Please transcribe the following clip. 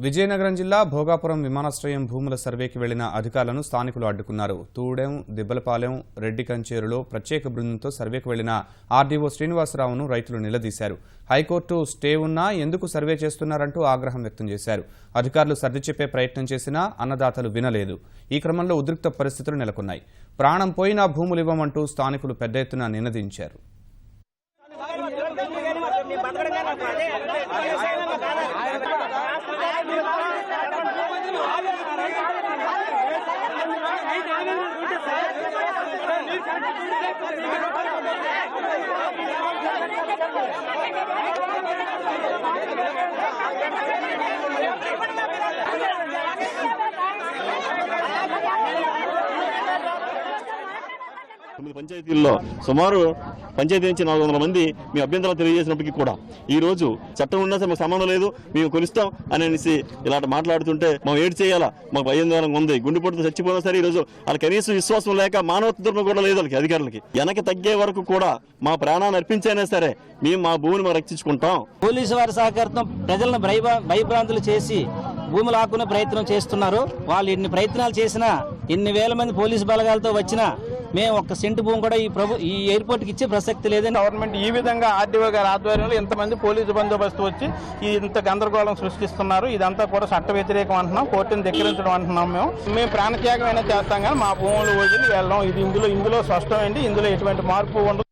విజయనగరం జిల్లా భోగాపురం విమానాశ్రయం భూముల సర్వేకి వెళ్లిన అధికారులను స్థానికులు అడ్డుకున్నారు. తూడెం, దిబ్బలపాలెం, రెడ్డికంచేరులో ప్రత్యేక బృందంతో సర్వేకి వెళ్లిన ఆర్డీఓ శ్రీనివాసరావును రైతులు నిలదీశారు. హైకోర్టు స్టే ఉన్నా ఎందుకు సర్వే చేస్తున్నారంటూ ఆగ్రహం వ్యక్తం చేశారు. అధికారులు సర్ది చెప్పే ప్రయత్నం చేసినా అన్నదాతలు వినలేదు. ఈ క్రమంలో ఉద్రిక్త పరిస్థితులు నెలకొన్నాయి. ప్రాణం పోయినా భూములివ్వమంటూ స్థానికులు పెద్ద ఎత్తున నినదించారు. పంచాయతీల్లో సుమారు పంచాయతీ నుంచి 400 మంది మీ అభ్యంతరాలు తెలియజేసినప్పటికీ కూడా ఈ రోజు చట్టం ఉన్నా సరే మాకు సంబంధం లేదు, మేము కొలుస్తాం అనేసి ఇలాంటి మాట్లాడుతుంటే మనం ఏడు చేయాలా, మాకు భయంకరంగా ఉంది. గుండెపోటుతో చచ్చిపోయినా సరే ఈ రోజు వాళ్ళ కనీసం విశ్వాసం లేక మానవత్వం కూడా లేదు వాళ్ళకి. అధికారులకి వెనక్కి తగ్గే వరకు కూడా మా ప్రాణాన్ని అర్పించైనా సరే మేము మా భూమిని మేము రక్షించుకుంటాం. పోలీసు వారి సహకారంతో ప్రజలను భయభ్రాంతులు చేసి భూములు ఆకునే ప్రయత్నం చేస్తున్నారు. వాళ్ళు ఎన్ని ప్రయత్నాలు చేసినా, ఎన్ని వేల మంది పోలీసు బలగాలతో వచ్చినా మేము ఒక్క సెంటు భూమి కూడా ఈ ఎయిర్పోర్ట్కి ఇచ్చే ప్రసక్తి లేదని గవర్నమెంట్ ఈ విధంగా ఆర్డీఓ గారి ఆధ్వర్యంలో ఇంతమంది పోలీసు బందోబస్తు వచ్చి ఇంత గందరగోళం సృష్టిస్తున్నారు. ఇదంతా కూడా చట్ట వ్యతిరేకం అంటున్నాం, కోర్టును ధిక్కరించడం అంటున్నాం. మేము ప్రాణత్యాగం అయినా చేస్తాం కానీ మా భూములు వదిలి వెళ్ళాం. ఇది ఇందులో స్పష్టమైంది. ఇందులో ఎటువంటి మార్పు ఉండదు.